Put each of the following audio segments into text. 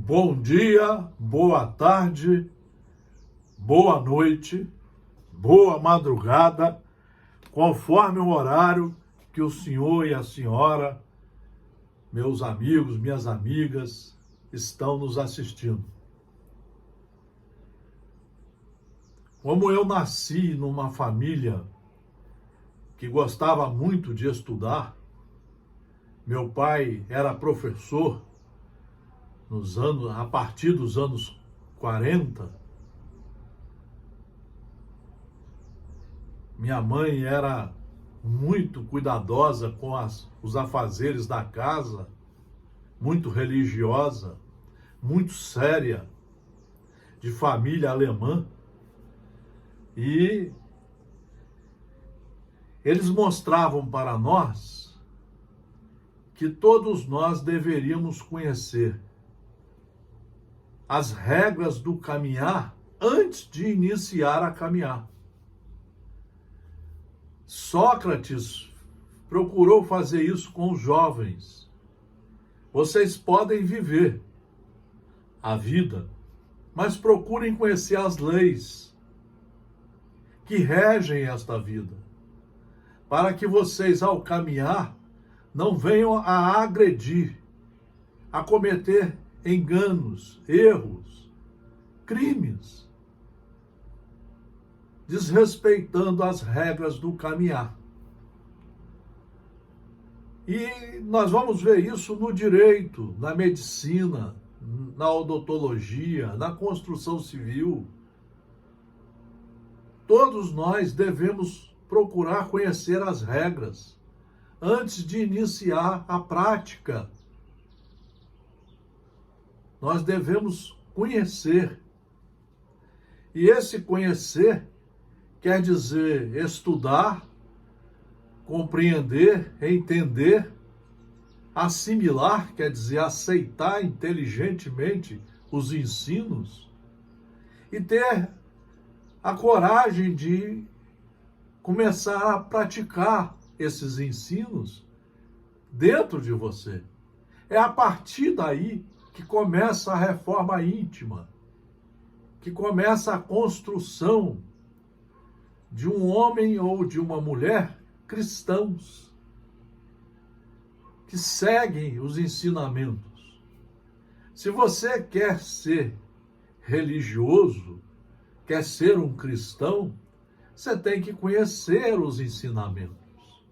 Bom dia, boa tarde, boa noite, boa madrugada, conforme o horário que o senhor e a senhora, meus amigos, minhas amigas, estão nos assistindo. Como eu nasci numa família que gostava muito de estudar, meu pai era professor a partir dos anos 40, minha mãe era muito cuidadosa com os afazeres da casa, muito religiosa, muito séria, de família alemã. E eles mostravam para nós que todos nós deveríamos conhecer as regras do caminhar antes de iniciar a caminhar. Sócrates procurou fazer isso com os jovens. Vocês podem viver a vida, mas procurem conhecer as leis que regem esta vida, para que vocês, ao caminhar, não venham a agredir, a cometer enganos, erros, crimes, desrespeitando as regras do caminhar. E nós vamos ver isso no direito, na medicina, na odontologia, na construção civil. Todos nós devemos procurar conhecer as regras antes de iniciar a prática. Nós devemos conhecer. E esse conhecer quer dizer estudar, compreender, entender, assimilar, quer dizer aceitar inteligentemente os ensinos e ter a coragem de começar a praticar esses ensinos dentro de você. É a partir daí que começa a reforma íntima, que começa a construção de um homem ou de uma mulher cristãos, que seguem os ensinamentos. Se você quer ser religioso, quer ser um cristão, você tem que conhecer os ensinamentos.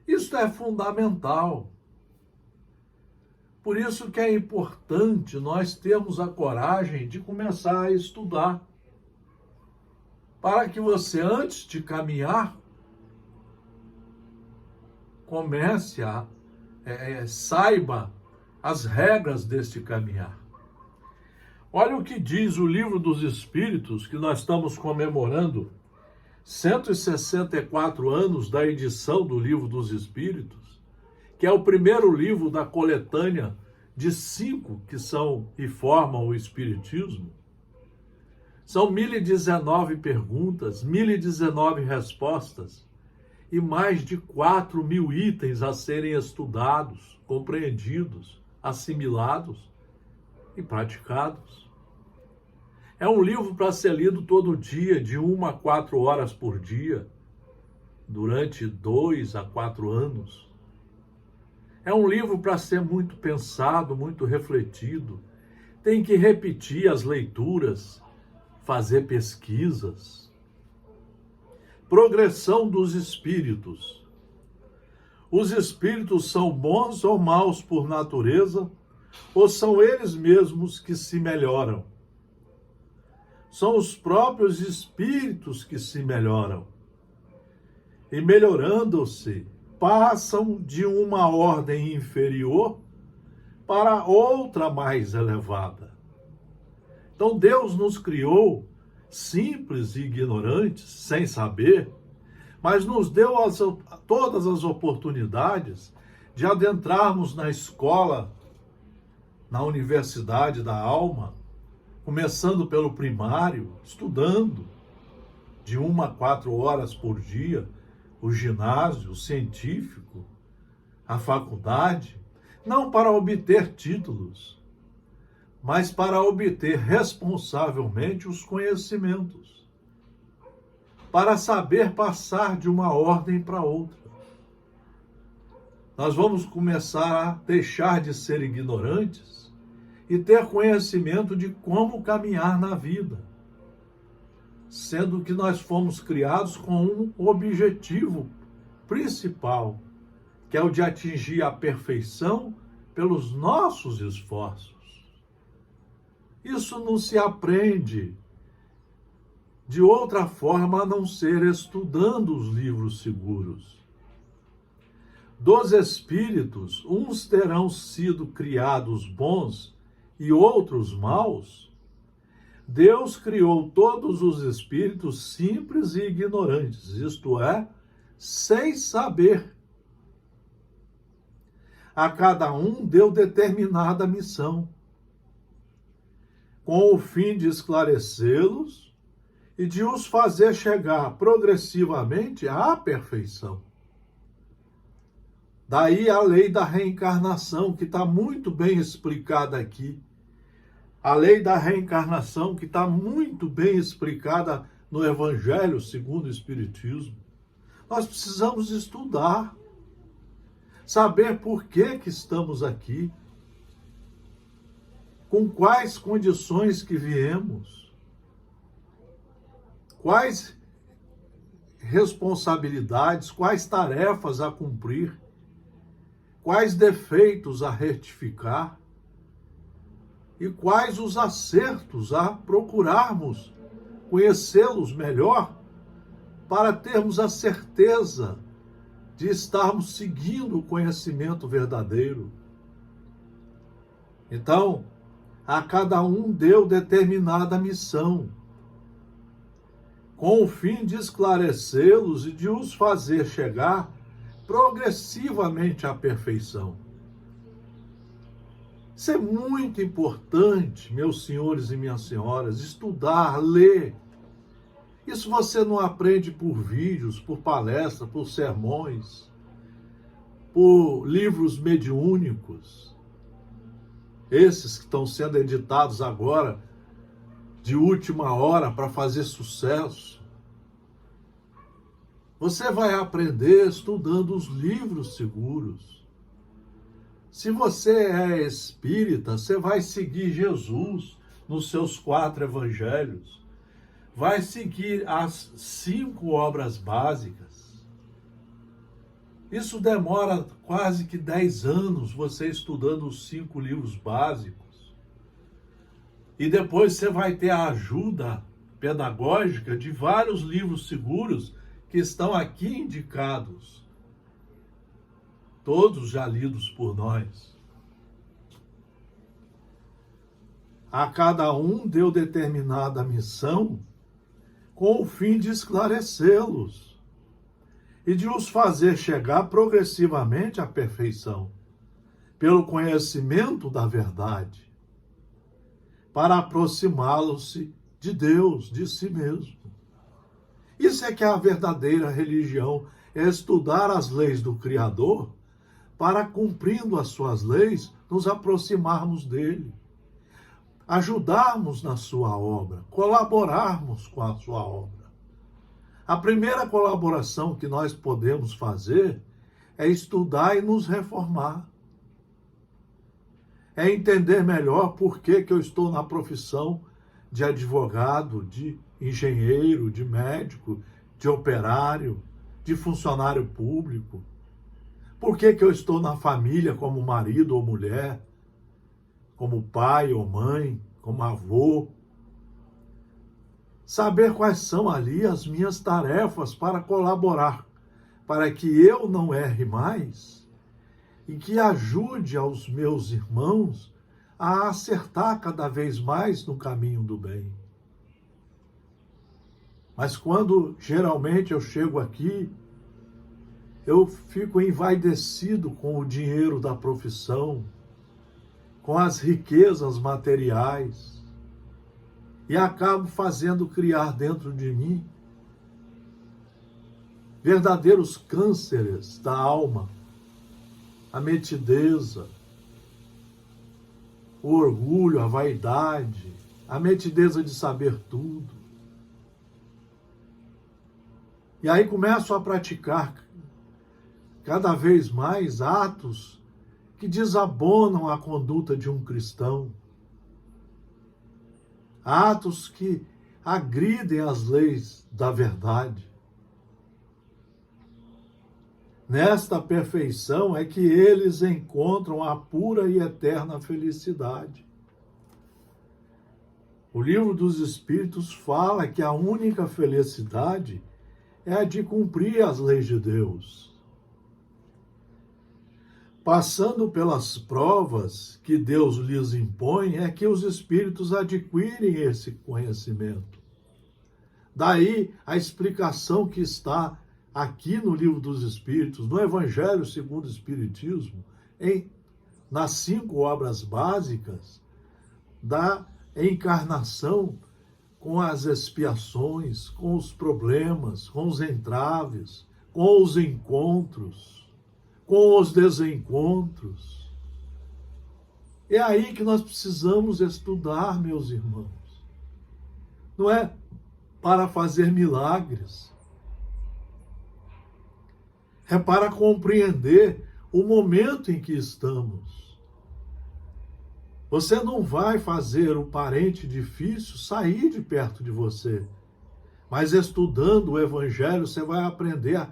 Isso é fundamental. Por isso que é importante nós termos a coragem de começar a estudar, para que você, antes de caminhar, comece a saiba as regras deste caminhar. Olha o que diz o Livro dos Espíritos, que nós estamos comemorando 164 anos da edição do Livro dos Espíritos, que é o primeiro livro da coletânea de 5 que são e formam o Espiritismo. São 1019 perguntas, 1019 respostas e mais de 4.000 itens a serem estudados, compreendidos, assimilados e praticados. É um livro para ser lido todo dia, de 1 a 4 horas por dia, durante 2 a 4 anos. É um livro para ser muito pensado, muito refletido. Tem que repetir as leituras, fazer pesquisas. Progressão dos espíritos. Os espíritos são bons ou maus por natureza, ou são eles mesmos que se melhoram? São os próprios espíritos que se melhoram. E melhorando-se, passam de uma ordem inferior para outra mais elevada. Então Deus nos criou simples e ignorantes, sem saber, mas nos deu todas as oportunidades de adentrarmos na escola, na universidade da alma, começando pelo primário, estudando de 1 a 4 horas por dia, o ginásio, o científico, a faculdade, não para obter títulos, mas para obter responsavelmente os conhecimentos, para saber passar de uma ordem para outra. Nós vamos começar a deixar de ser ignorantes e ter conhecimento de como caminhar na vida, sendo que nós fomos criados com um objetivo principal, que é o de atingir a perfeição pelos nossos esforços. Isso não se aprende de outra forma a não ser estudando os livros seguros. Dos espíritos, uns terão sido criados bons e outros maus. Deus criou todos os espíritos simples e ignorantes, isto é, sem saber. A cada um deu determinada missão, com o fim de esclarecê-los e de os fazer chegar progressivamente à perfeição. Daí a lei da reencarnação, que está muito bem explicada aqui. A lei da reencarnação, que está muito bem explicada no Evangelho segundo o Espiritismo. Nós precisamos estudar, saber por que estamos aqui, com quais condições que viemos, quais responsabilidades, quais tarefas a cumprir, quais defeitos a retificar e quais os acertos a procurarmos conhecê-los melhor para termos a certeza de estarmos seguindo o conhecimento verdadeiro. Então, a cada um deu determinada missão, com o fim de esclarecê-los e de os fazer chegar progressivamente à perfeição. Isso é muito importante, meus senhores e minhas senhoras, estudar, ler. Isso você não aprende por vídeos, por palestras, por sermões, por livros mediúnicos, esses que estão sendo editados agora, de última hora, para fazer sucesso. Você vai aprender estudando os livros seguros. Se você é espírita, você vai seguir Jesus nos seus 4 evangelhos. Vai seguir as 5 obras básicas. Isso demora quase que 10 anos, você estudando os 5 livros básicos. E depois você vai ter a ajuda pedagógica de vários livros seguros que estão aqui indicados, todos já lidos por nós. A cada um deu determinada missão com o fim de esclarecê-los e de os fazer chegar progressivamente à perfeição, pelo conhecimento da verdade, para aproximá-los de Deus, de si mesmo. Isso é que é a verdadeira religião, é estudar as leis do Criador para, cumprindo as suas leis, nos aproximarmos dele, ajudarmos na sua obra, colaborarmos com a sua obra. A primeira colaboração que nós podemos fazer é estudar e nos reformar. É entender melhor por que eu estou na profissão de advogado, de engenheiro, de médico, de operário, de funcionário público. Por que eu estou na família como marido ou mulher, como pai ou mãe, como avô? Saber quais são ali as minhas tarefas para colaborar, para que eu não erre mais e que ajude aos meus irmãos a acertar cada vez mais no caminho do bem. Mas quando geralmente eu chego aqui, eu fico envaidecido com o dinheiro da profissão, com as riquezas materiais, e acabo fazendo criar dentro de mim verdadeiros cânceres da alma, a metideza, o orgulho, a vaidade, a metideza de saber tudo. E aí começam a praticar cada vez mais atos que desabonam a conduta de um cristão. Atos que agridem as leis da verdade. Nesta perfeição é que eles encontram a pura e eterna felicidade. O Livro dos Espíritos fala que a única felicidade é a de cumprir as leis de Deus. Passando pelas provas que Deus lhes impõe, é que os espíritos adquirem esse conhecimento. Daí a explicação que está aqui no Livro dos Espíritos, no Evangelho segundo o Espiritismo, nas 5 obras básicas da encarnação, com as expiações, com os problemas, com os entraves, com os encontros, com os desencontros. É aí que nós precisamos estudar, meus irmãos. Não é para fazer milagres. É para compreender o momento em que estamos. Você não vai fazer o parente difícil sair de perto de você. Mas estudando o Evangelho, você vai aprender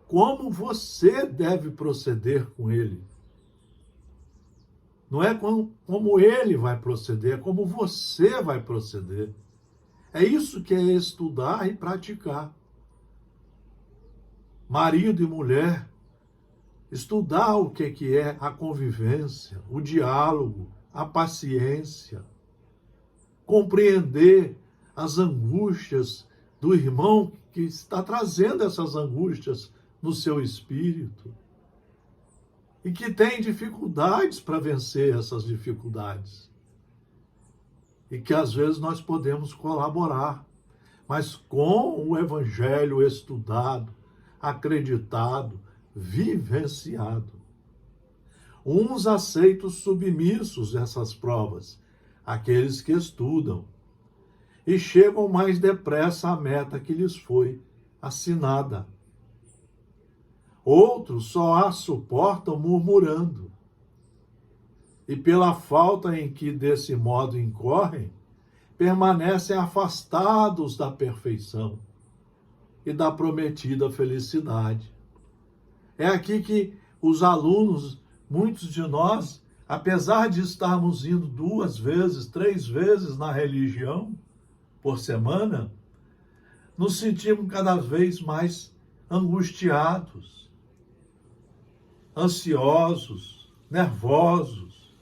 como você deve proceder com ele. Não é como ele vai proceder, é como você vai proceder. É isso que é estudar e praticar. Marido e mulher, estudar o que é a convivência, o diálogo, a paciência, compreender as angústias do irmão que está trazendo essas angústias no seu espírito e que tem dificuldades para vencer essas dificuldades. E que às vezes nós podemos colaborar, mas com o Evangelho estudado, acreditado, vivenciado. Uns aceitam submissos essas provas, aqueles que estudam, e chegam mais depressa à meta que lhes foi assinada. Outros só a suportam murmurando, e pela falta em que desse modo incorrem, permanecem afastados da perfeição e da prometida felicidade. É aqui que os alunos, muitos de nós, apesar de estarmos indo 2 vezes, 3 vezes na religião por semana, nos sentimos cada vez mais angustiados, ansiosos, nervosos.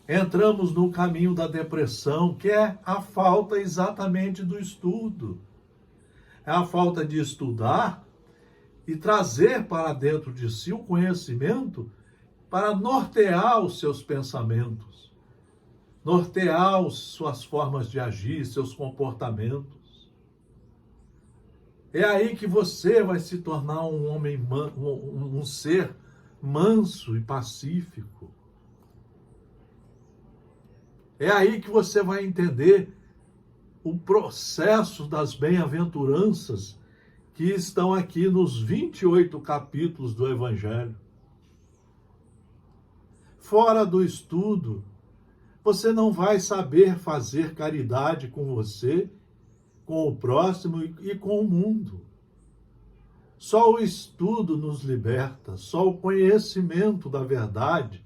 Entramos no caminho da depressão, que é a falta exatamente do estudo. É a falta de estudar e trazer para dentro de si o conhecimento para nortear os seus pensamentos, nortear suas formas de agir, seus comportamentos. É aí que você vai se tornar um homem, um ser manso e pacífico. É aí que você vai entender o processo das bem-aventuranças que estão aqui nos 28 capítulos do Evangelho. Fora do estudo, você não vai saber fazer caridade com você, com o próximo e com o mundo. Só o estudo nos liberta, só o conhecimento da verdade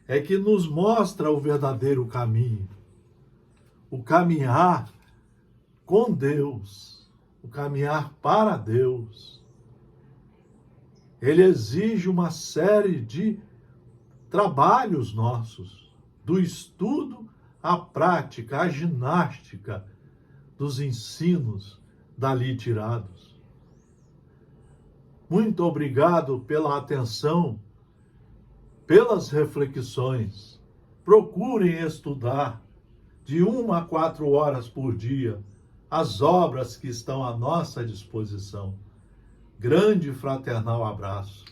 é que nos mostra o verdadeiro caminho. O caminhar com Deus, o caminhar para Deus. Ele exige uma série de trabalhos nossos, do estudo à prática, à ginástica dos ensinos dali tirados. Muito obrigado pela atenção, pelas reflexões. Procurem estudar de 1 a 4 horas por dia as obras que estão à nossa disposição. Grande e fraternal abraço.